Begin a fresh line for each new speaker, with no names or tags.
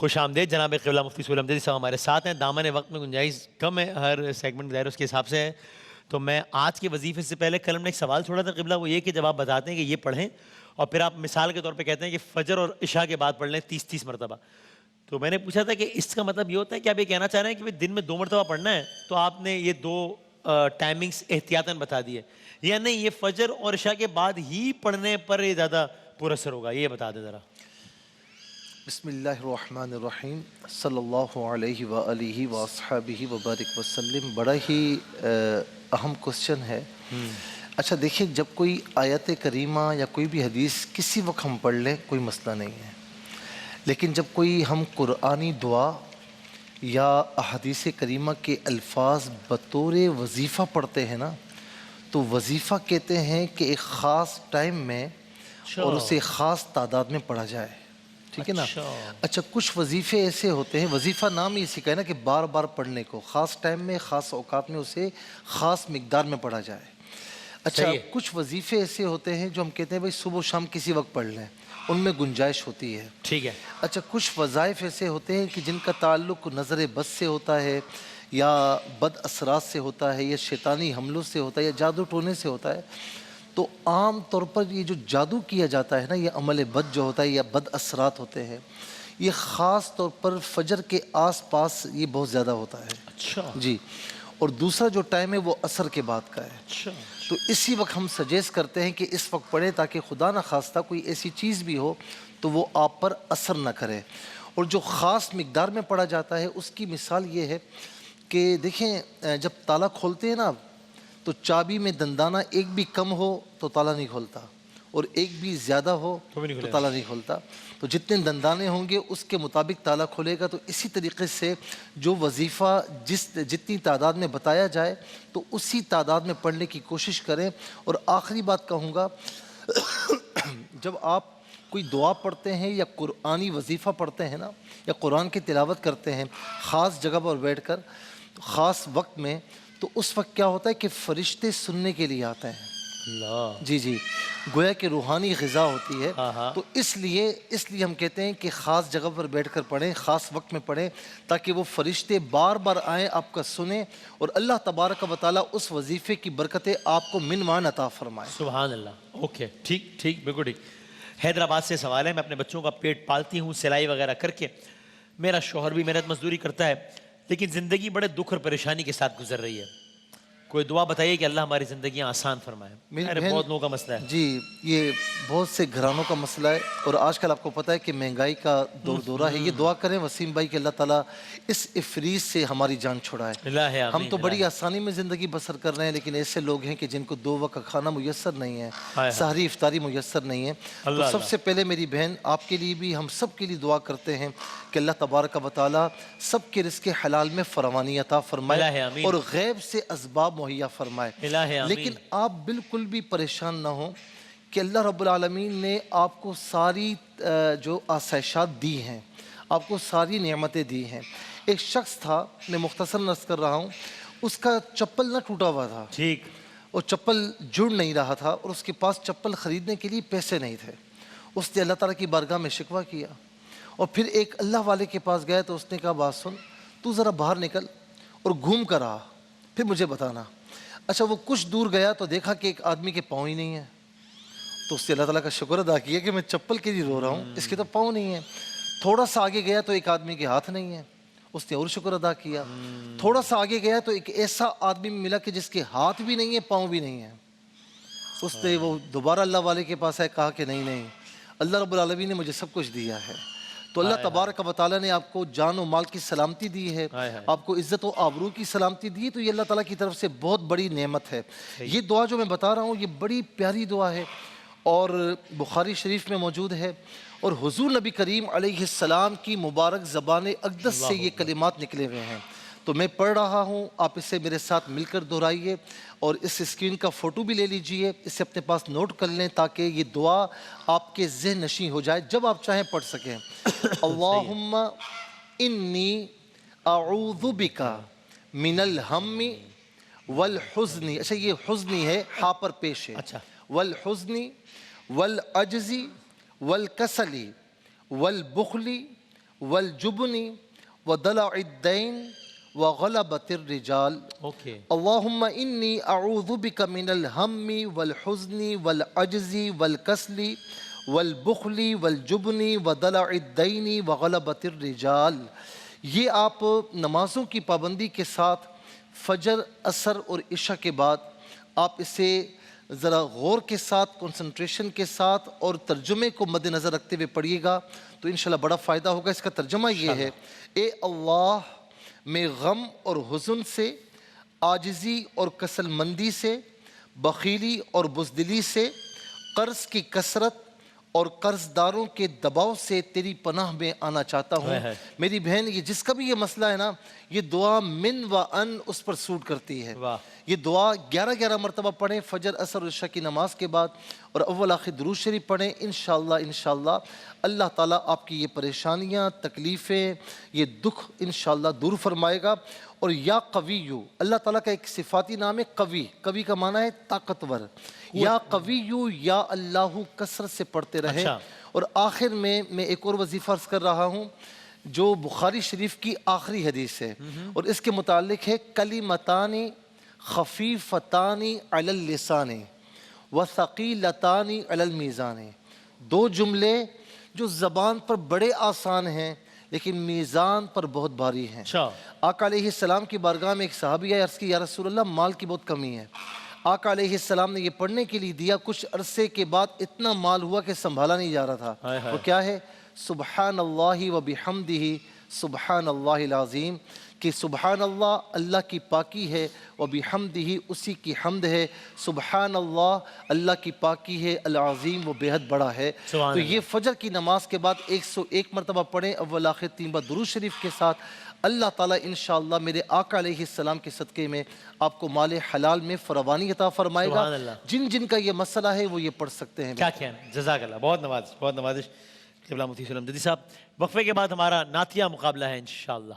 خوش آمدید جناب قبلہ مفتی سہیل حمدردی صاحب ہمارے ساتھ ہیں. دامن وقت میں گنجائش کم ہے, ہر سیگمنٹ ظاہر اس کے حساب سے ہے. تو میں آج کے وظیفے سے پہلے کل ہم نے ایک سوال چھوڑا تھا قبلہ, وہ یہ کہ جب آپ بتاتے ہیں کہ یہ پڑھیں اور پھر آپ مثال کے طور پہ کہتے ہیں کہ فجر اور عشاء کے بعد پڑھ لیں 30 مرتبہ, تو میں نے پوچھا تھا کہ اس کا مطلب یہ ہوتا ہے کہ آپ یہ کہنا چاہ رہے ہیں کہ دن میں 2 مرتبہ پڑھنا ہے, تو آپ نے یہ 2 ٹائمنگز احتیاطاً بتا دی ہے, یا نہیں یہ فجر اور عشاء کے بعد ہی پڑھنے پر یہ زیادہ پر اثر ہوگا, یہ بتا دیں ذرا.
بسم اللہ الرحمن الرحیم صلی اللہ علیہ وآلہ واصحابہ وبارک وسلم. بڑا ہی اہم کوسچن ہے. اچھا دیکھیں, جب کوئی آیت کریمہ یا کوئی بھی حدیث کسی وقت ہم پڑھ لیں کوئی مسئلہ نہیں ہے, لیکن جب کوئی ہم قرآنی دعا یا احادیث کریمہ کے الفاظ بطور وظیفہ پڑھتے ہیں نا, تو وظیفہ کہتے ہیں کہ ایک خاص ٹائم میں اور اسے خاص تعداد میں پڑھا جائے, ٹھیک ہے نا. اچھا کچھ وظیفے ایسے ہوتے ہیں, وظیفہ نام ہی اسی کا ہے نا کہ بار بار پڑھنے کو, خاص ٹائم میں خاص اوقات میں اسے خاص مقدار میں پڑھا جائے. اچھا کچھ وظیفے ایسے ہوتے ہیں جو ہم کہتے ہیں بھائی صبح و شام کسی وقت پڑھ لیں, ان میں گنجائش ہوتی ہے,
ٹھیک ہے.
اچھا کچھ وظائف ایسے ہوتے ہیں کہ جن کا تعلق نظر بد سے ہوتا ہے یا بد اثرات سے ہوتا ہے یا شیطانی حملوں سے ہوتا ہے یا جادو ٹونے سے ہوتا ہے, تو عام طور پر یہ جو جادو کیا جاتا ہے نا, یہ عمل بد جو ہوتا ہے یا بد اثرات ہوتے ہیں, یہ خاص طور پر فجر کے آس پاس یہ بہت زیادہ ہوتا ہے.
اچھا
جی, اور دوسرا جو ٹائم ہے وہ عصر کے بعد کا ہے.
اچھا,
تو اسی وقت ہم سجیسٹ کرتے ہیں کہ اس وقت پڑھیں تاکہ خدا نہ خواستہ کوئی ایسی چیز بھی ہو تو وہ آپ پر اثر نہ کرے. اور جو خاص مقدار میں پڑھا جاتا ہے اس کی مثال یہ ہے کہ دیکھیں جب تالا کھولتے ہیں نا, تو چابی میں دندانہ ایک بھی کم ہو تو تالا نہیں کھولتا, اور ایک بھی زیادہ ہو تو تالا نہیں کھولتا. تو جتنے دندانے ہوں گے اس کے مطابق تالا کھولے گا. تو اسی طریقے سے جو وظیفہ جتنی تعداد میں بتایا جائے تو اسی تعداد میں پڑھنے کی کوشش کریں. اور آخری بات کہوں گا, جب آپ کوئی دعا پڑھتے ہیں یا قرآنی وظیفہ پڑھتے ہیں نا, یا قرآن کی تلاوت کرتے ہیں خاص جگہ پر بیٹھ کر خاص وقت میں, تو اس وقت کیا ہوتا ہے کہ فرشتے سننے کے لیے آتے ہیں. جی جی, گویا کہ روحانی غذا ہوتی ہے. تو اس لیے ہم کہتے ہیں کہ خاص جگہ پر بیٹھ کر پڑھیں, خاص وقت میں پڑھیں, تاکہ وہ فرشتے بار بار آئیں, آپ کا سنیں, اور اللہ تبارک و تعالیٰ اس وظیفے کی برکتیں آپ کو من مان عطا فرمائے.
سبحان اللہ. اوکے, ٹھیک, بالکل ٹھیک. حیدرآباد سے سوال ہے, میں اپنے بچوں کا پیٹ پالتی ہوں سلائی وغیرہ کر کے, میرا شوہر بھی محنت مزدوری کرتا ہے, لیکن زندگی بڑے دکھ اور پریشانی کے ساتھ گزر رہی ہے. کوئی دعا بتائیے کہ اللہ ہماری زندگیاں آسان فرمائے. بہت لوگوں کا مسئلہ ہے.
جی, یہ بہت سے گھرانوں کا مسئلہ ہے, اور آج کل آپ کو پتہ ہے کہ مہنگائی کا دور دورہ ہے. یہ دعا کریں وسیم بھائی کہ اللہ تعالیٰ اس افریز سے ہماری جان چھڑائے. ہم تو بڑی آسانی میں زندگی بسر کر رہے ہیں, لیکن ایسے لوگ ہیں کہ جن کو 2 وقت کھانا میسر نہیں ہے, سحری افطاری میسر نہیں ہے. تو سب سے پہلے میری بہن آپ کے لیے بھی, ہم سب کے لیے دعا کرتے ہیں کہ اللہ تبارک و تعالیٰ سب کے رزق حلال میں فراوانی عطا فرمائے اور غیب سے اسباب مہیا فرمائے. لیکن آپ بالکل بھی پریشان نہ ہوں کہ اللہ رب العالمین نے آپ کو ساری جو آسائشات دی ہیں, آپ کو ساری نعمتیں دی ہیں. ایک شخص تھا, میں مختصر عرض کر رہا ہوں, اس کا چپل نہ ٹوٹا ہوا تھا,
ٹھیک,
اور چپل جڑ نہیں رہا تھا, اور اس کے پاس چپل خریدنے کے لیے پیسے نہیں تھے. اس نے اللہ تعالیٰ کی بارگاہ میں شکوہ کیا, اور پھر ایک اللہ والے کے پاس گئے تو اس نے کہا بات سن, تو ذرا باہر نکل اور گھوم کر آ, پھر مجھے بتانا. اچھا وہ کچھ دور گیا تو دیکھا کہ ایک آدمی کے پاؤں ہی نہیں ہے. تو اس نے اللہ تعالیٰ کا شکر ادا کیا کہ میں چپل کے لیے رو رہا ہوں, اس کے تو پاؤں نہیں ہیں. تھوڑا سا آگے گیا تو ایک آدمی کے ہاتھ نہیں ہے, اس نے اور شکر ادا کیا. تھوڑا سا آگے گیا تو ایک ایسا آدمی ملا کہ جس کے ہاتھ بھی نہیں ہے, پاؤں بھی نہیں ہے. اس نے وہ دوبارہ اللہ والے کے پاس آئے, کہا کہ نہیں, اللہ رب العالمین نے مجھے سب کچھ دیا ہے. تو اللہ تبارک و تعالیٰ نے آپ کو جان و مال کی سلامتی دی ہے, آپ کو عزت و آبرو کی سلامتی دی ہے, تو یہ اللہ تعالیٰ کی طرف سے بہت بڑی نعمت ہے. یہ دعا جو میں بتا رہا ہوں یہ بڑی پیاری دعا ہے, اور بخاری شریف میں موجود ہے, اور حضور نبی کریم علیہ السلام کی مبارک زبان اقدس سے یہ کلمات نکلے ہوئے ہیں. تو میں پڑھ رہا ہوں, آپ اسے میرے ساتھ مل کر دہرائیے, اور اس اسکرین کا فوٹو بھی لے لیجئے, اسے اپنے پاس نوٹ کر لیں تاکہ یہ دعا آپ کے ذہن نشین ہو جائے, جب آپ چاہیں پڑھ سکیں. اللہم انی اعوذ بکا من الہم والحزن. اچھا یہ حزنی ہے, ہاں پر پیش ہے. والحزن والعجز والکسل والبخل والجبن ودلع الدین وغلبۃ الرجال
اوکے
اللہم انی اعوذ بک من الہم والحزن والعجز والکسل والبخل والجبن ودلع الدین وغلبۃ الرجال. یہ آپ نمازوں کی پابندی کے ساتھ فجر، عصر اور عشاء کے بعد آپ اسے ذرا غور کے ساتھ، کنسنٹریشن کے ساتھ اور ترجمے کو مد نظر رکھتے ہوئے پڑھیے گا تو انشاءاللہ بڑا فائدہ ہوگا. اس کا ترجمہ یہ ہے: اے اللہ، میں غم اور حزن سے، عاجزی اور کسل مندی سے، بخیلی اور بزدلی سے، قرض کی کثرت اور قرض داروں کے دباؤ سے تیری پناہ میں آنا چاہتا ہوں. میری بہن، یہ جس کا بھی یہ مسئلہ ہے نا، یہ دعا من و ان اس پر سوٹ کرتی ہے.
واہ.
یہ دعا 11 مرتبہ پڑھیں فجر، عصر اور عشاء کی نماز کے بعد، اور اول آخر درود شریف پڑھیں. انشاءاللہ اللہ تعالیٰ آپ کی یہ پریشانیاں، تکلیفیں، یہ دکھ انشاءاللہ دور فرمائے گا. اور یا قویو، اللہ تعالیٰ کا ایک صفاتی نام ہے قوی. قوی کا معنی ہے طاقتور. یا قویو یا اللہ کثرت سے پڑھتے رہیں. اور آخر میں ایک اور وظیفہ عرض کر رہا ہوں جو بخاری شریف کی آخری حدیث ہے، اور اس کے متعلق ہے: کلمتان خفیفتان علی اللسان وثقیلتان علی المیزان. دو جملے جو زبان پر بڑے آسان ہیں لیکن میزان پر بہت بھاری ہیں. آقا علیہ السلام کی بارگاہ میں ایک صحابی آئے، عرض کی: یا رسول اللہ، مال کی بہت کمی ہے. آقا علیہ السلام نے یہ پڑھنے کے لیے دیا. کچھ عرصے کے بعد اتنا مال ہوا کہ سنبھالا نہیں جا رہا تھا. وہ کیا ہے؟ سبحان اللہ و بحمدہ سبحان اللہ العظیم. کہ سبحان اللہ، اللہ کی پاکی ہے، و بحمدہ، اسی کی حمد ہے، سبحان اللہ، اللہ کی پاکی ہے، العظیم، وہ بے حد بڑا ہے. تو یہ فجر کی نماز کے بعد 101 مرتبہ پڑھیں اول آخر 3 بار درود شریف کے ساتھ. اللہ تعالیٰ انشاءاللہ میرے آقا علیہ السلام کے صدقے میں آپ کو مال حلال میں فراوانی عطا فرمائے گا. جن کا یہ مسئلہ ہے وہ یہ پڑھ سکتے ہیں.
کیا کہنا، جزاک اللہ، بہت نوازش، بہت نوازش. قبلہ مفتی سلیم جدی صاحب، وقفے کے بعد ہمارا نعتیہ مقابلہ ہے انشاءاللہ.